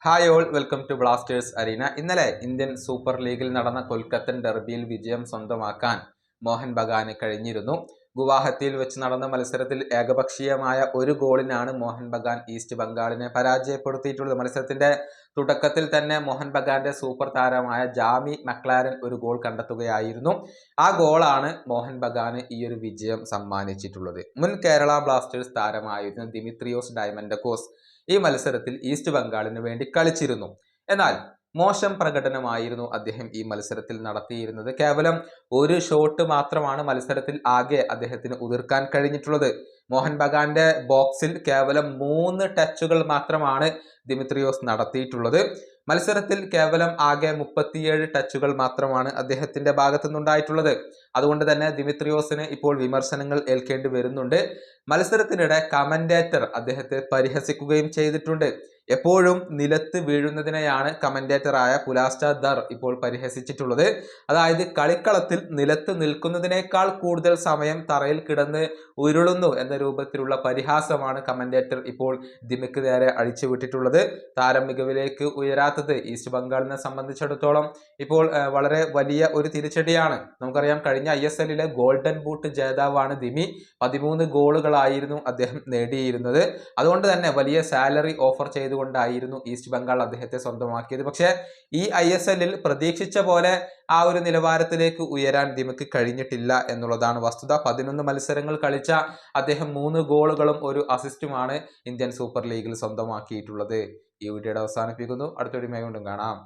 Hi all, welcome to Blasters arena. ഇന്നലെ Indian super ലീഗിൽ നടന്ന കൊൽക്കത്തൻ ഡെർബിയിൽ വിജയം സ്വന്തമാക്കാൻ മോഹൻ ബഗാന് കഴിഞ്ഞിരുന്നു. ഗുവാഹത്തിയിൽ വെച്ച് നടന്ന മത്സരത്തിൽ ഏകപക്ഷീയമായ ഒരു ഗോളിനാണ് മോഹൻ ബഗാൻ ഈസ്റ്റ് ബംഗാളിനെ പരാജയപ്പെടുത്തിയിട്ടുള്ളത്. മത്സരത്തിന്റെ തുടക്കത്തിൽ തന്നെ മോഹൻ ബഗാന്റെ സൂപ്പർ താരമായ ജാമി മക്ലാരൻ ഒരു ഗോൾ കണ്ടെത്തുകയായിരുന്നു. ആ ഗോളാണ് മോഹൻ ബഗാന് ഈ ഒരു വിജയം സമ്മാനിച്ചിട്ടുള്ളത്. മുൻ കേരള ബ്ലാസ്റ്റേഴ്സ് താരമായിരുന്ന ദിമിത്രിയോസ് ഡയമൻഡക്കോസ് ഈ മത്സരത്തിൽ ഈസ്റ്റ് ബംഗാളിന് വേണ്ടി കളിച്ചിരുന്നു. എന്നാൽ മോശം പ്രകടനമായിരുന്നു അദ്ദേഹം ഈ മത്സരത്തിൽ നടത്തിയിരുന്നത്. കേവലം ഒരു ഷോട്ട് മാത്രമാണ് മത്സരത്തിൽ ആകെ അദ്ദേഹത്തിന് ഉതിർക്കാൻ കഴിഞ്ഞിട്ടുള്ളത്. മോഹൻ ബഗാന്റെ ബോക്സിൽ കേവലം 3 ടച്ചുകൾ മാത്രമാണ് ദിമിത്രിയോസ് നടത്തിയിട്ടുള്ളത്. മത്സരത്തിൽ കേവലം ആകെ 37 ടച്ചുകൾ മാത്രമാണ് അദ്ദേഹത്തിന്റെ ഭാഗത്തു നിന്നുണ്ടായിട്ടുള്ളത്. അതുകൊണ്ട് തന്നെ ദിമിത്രിയോസിന് ഇപ്പോൾ വിമർശനങ്ങൾ ഏൽക്കേണ്ടി വരുന്നുണ്ട്. മത്സരത്തിനിടെ കമന്റേറ്റർ അദ്ദേഹത്തെ പരിഹസിക്കുകയും ചെയ്തിട്ടുണ്ട്. എപ്പോഴും നിലത്ത് വീഴുന്നതിനെയാണ് കമന്റേറ്ററായ പുലാസ്റ്റ ദർ ഇപ്പോൾ പരിഹസിച്ചിട്ടുള്ളത്. അതായത് കളിക്കളത്തിൽ നിലത്ത് നിൽക്കുന്നതിനേക്കാൾ കൂടുതൽ സമയം തറയിൽ കിടന്ന് ഉരുളുന്നു എന്ന രൂപത്തിലുള്ള പരിഹാസമാണ് കമന്റേറ്റർ ഇപ്പോൾ ദിമിക്ക് നേരെ അഴിച്ചുവിട്ടിട്ടുള്ളത്. താരം മികവിലേക്ക് ഉയരാത്തത് ഈസ്റ്റ് ബംഗാളിനെ സംബന്ധിച്ചിടത്തോളം ഇപ്പോൾ വളരെ വലിയ ഒരു തിരിച്ചടിയാണ്. നമുക്കറിയാം, കഴിഞ്ഞ ISL ഗോൾഡൻ ബൂട്ട് ജേതാവാണ് ദിമി. 13 ഗോളുകളായിരുന്നു അദ്ദേഹം നേടിയിരുന്നത്. അതുകൊണ്ട് തന്നെ വലിയ സാലറി ഓഫർ ചെയ്തുകൊണ്ടായിരുന്നു ഈസ്റ്റ് ബംഗാൾ അദ്ദേഹത്തെ സ്വന്തമാക്കിയത്. പക്ഷേ ഈ ISL പ്രതീക്ഷിച്ച പോലെ ആ ഒരു നിലവാരത്തിലേക്ക് ഉയരാൻ ദിമിക്ക് കഴിഞ്ഞിട്ടില്ല എന്നുള്ളതാണ് വസ്തുത. 11 മത്സരങ്ങൾ കളിച്ച അദ്ദേഹം 3 ഗോളുകളും 1 അസിസ്റ്റുമാണ് ഇന്ത്യൻ സൂപ്പർ ലീഗിൽ സ്വന്തമാക്കിയിട്ടുള്ളത്. ഈ വീഡിയോയുടെ അവസാനിപ്പിക്കുന്നു. അടുത്ത വീഡിയോയുമായി വീണ്ടും കാണാം.